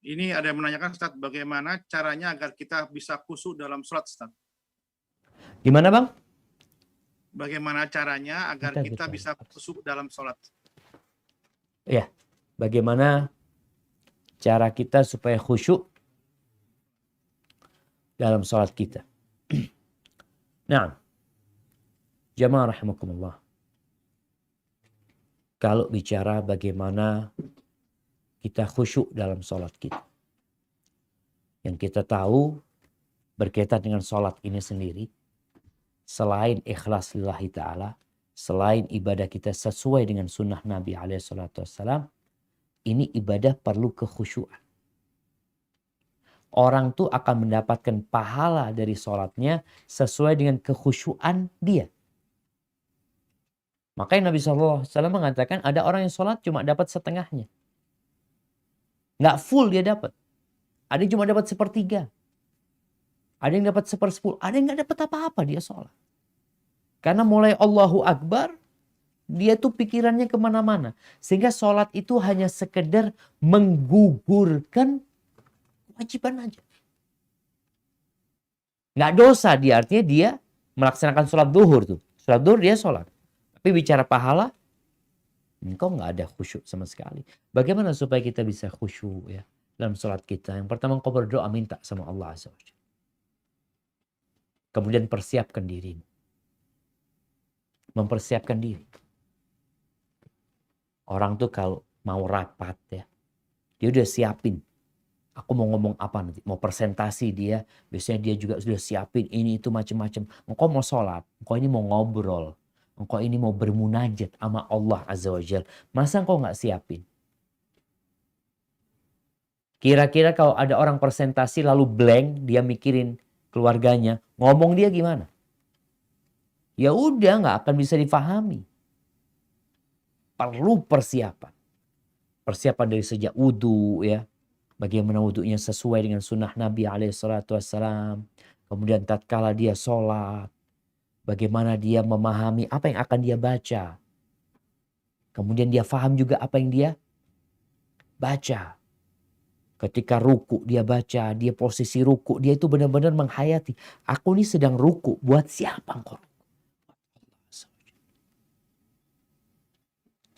Ini ada yang menanyakan Ustaz, bagaimana caranya agar kita bisa khusyuk dalam sholat Ustaz? Gimana Bang? Bagaimana caranya agar kita bisa khusyuk dalam sholat? Ya, bagaimana cara kita supaya khusyuk dalam sholat kita? Nah, jamaah rahimakumullah. Kalau bicara bagaimana kita khusyuk dalam sholat kita. Yang kita tahu berkaitan dengan sholat ini sendiri. Selain ikhlas lillahi ta'ala. Selain ibadah kita sesuai dengan sunnah Nabi SAW. Ini ibadah perlu kekhusyuan. Orang tuh akan mendapatkan pahala dari sholatnya sesuai dengan kekhusyuan dia. Makanya Nabi SAW mengatakan ada orang yang sholat cuma dapat setengahnya. Nggak full dia dapat. Ada yang cuma dapat sepertiga. Ada yang dapat sepersepuluh. Ada yang nggak dapat apa-apa dia sholat. Karena mulai Allahu Akbar, dia tuh pikirannya kemana-mana. Sehingga sholat itu hanya sekedar menggugurkan kewajiban aja. Nggak dosa dia, artinya dia melaksanakan sholat duhur tuh. Sholat duhur dia sholat. Tapi bicara pahala, engkau nggak ada khusyuk sama sekali. Bagaimana supaya kita bisa khusyuk ya dalam sholat kita? Yang pertama engkau berdoa minta sama Allah Azza wa Jalla. Kemudian persiapkan dirimu. Mempersiapkan diri. Orang tuh kalau mau rapat ya, dia udah siapin. Aku mau ngomong apa nanti? Mau presentasi dia, biasanya dia juga sudah siapin ini itu macam-macam. Engkau mau sholat, engkau ini mau ngobrol. Engkau ini mau bermunajat sama Allah Azza wa Jalla. Masa engkau nggak siapin? Kira-kira kalau ada orang presentasi lalu blank, dia mikirin keluarganya, ngomong dia gimana? Ya udah nggak akan bisa difahami. Perlu persiapan. Persiapan dari sejak wudhu ya. Bagaimana wudhunya sesuai dengan sunnah Nabi SAW. Kemudian tatkala dia sholat. Bagaimana dia memahami apa yang akan dia baca. Kemudian dia faham juga apa yang dia baca. Ketika ruku dia baca, dia posisi ruku. Dia itu benar-benar menghayati. Aku ini sedang ruku. Buat siapa engkau?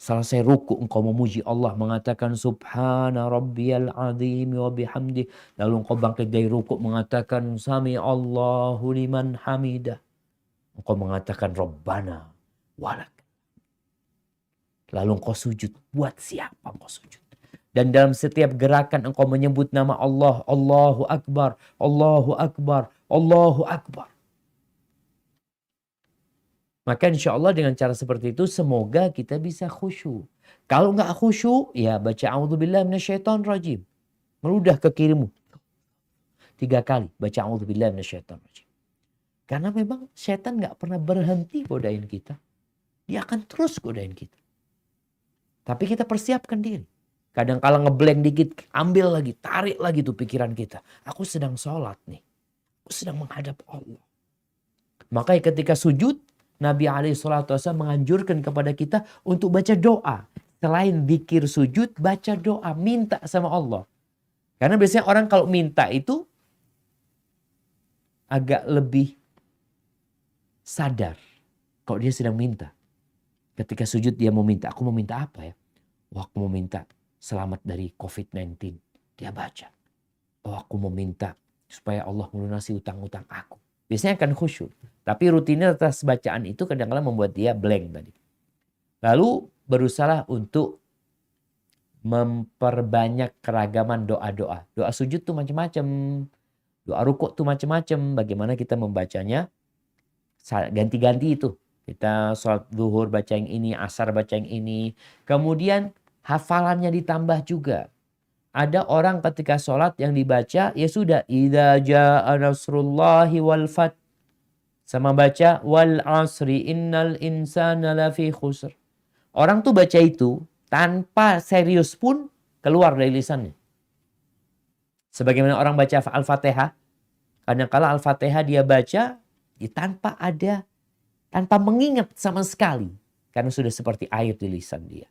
Selesai ruku engkau memuji Allah. Mengatakan subhana rabbiyal azim wa bihamdi. Lalu engkau bangkit dari ruku mengatakan sami Allahu liman hamidah. Engkau mengatakan Rabbana walak. Lalu engkau sujud. Buat siapa engkau sujud? Dan dalam setiap gerakan engkau menyebut nama Allah. Allahu Akbar. Allahu Akbar. Allahu Akbar. Maka insya Allah dengan cara seperti itu semoga kita bisa khusyuk. Kalau nggak khusyuk ya baca a'udzubillahi minasyaitonirrajim. Meludah ke kirimu. 3 kali baca a'udzubillahi minasyaitonirrajim. Karena memang setan nggak pernah berhenti godain kita. Dia akan terus godain kita. Tapi kita persiapkan diri. Kadang kala ngeblank dikit, ambil lagi, tarik lagi tuh pikiran kita. Aku sedang sholat nih. Aku sedang menghadap Allah. Makanya ketika sujud, Nabi SAW menganjurkan kepada kita untuk baca doa. Selain zikir sujud, baca doa, minta sama Allah. Karena biasanya orang kalau minta itu agak lebih sadar kalau dia sedang minta. Ketika sujud dia mau minta, aku mau minta apa ya? Oh aku mau minta selamat dari COVID-19. Dia baca. Oh aku mau minta supaya Allah melunasi utang-utang aku. Biasanya akan khusyuk. Tapi rutinitas bacaan itu kadang-kadang membuat dia blank tadi. Lalu berusaha untuk memperbanyak keragaman doa-doa. Doa sujud tuh macam-macam. Doa rukuk tuh macam-macam. Bagaimana kita membacanya? Ganti-ganti itu. Kita sholat zuhur baca yang ini, asar baca yang ini. Kemudian hafalannya ditambah juga. Ada orang ketika sholat yang dibaca, ya sudah. Idza jaa nasrullahi wal fath. Sama baca wal asri innal insana lafi khusr. Orang tuh baca itu tanpa serius pun keluar dari lisannya. Sebagaimana orang baca Al-Fatihah. Kadang-kala Al-Fatihah dia baca ya tanpa mengingat sama sekali. Karena sudah seperti air di lisan dia.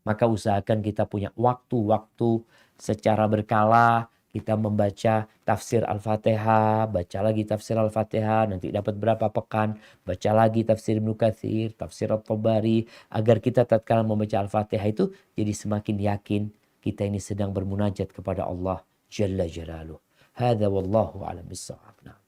Maka usahakan kita punya waktu-waktu secara berkala. Kita membaca tafsir Al-Fatihah, baca lagi tafsir Al-Fatihah, nanti dapat berapa pekan, baca lagi tafsir Ibnu Katsir, tafsir At-Tabari, agar kita tatkala membaca Al-Fatihah itu jadi semakin yakin kita ini sedang bermunajat kepada Allah Jalla Jalaluh. Hadza wallahu a'lam bissawab.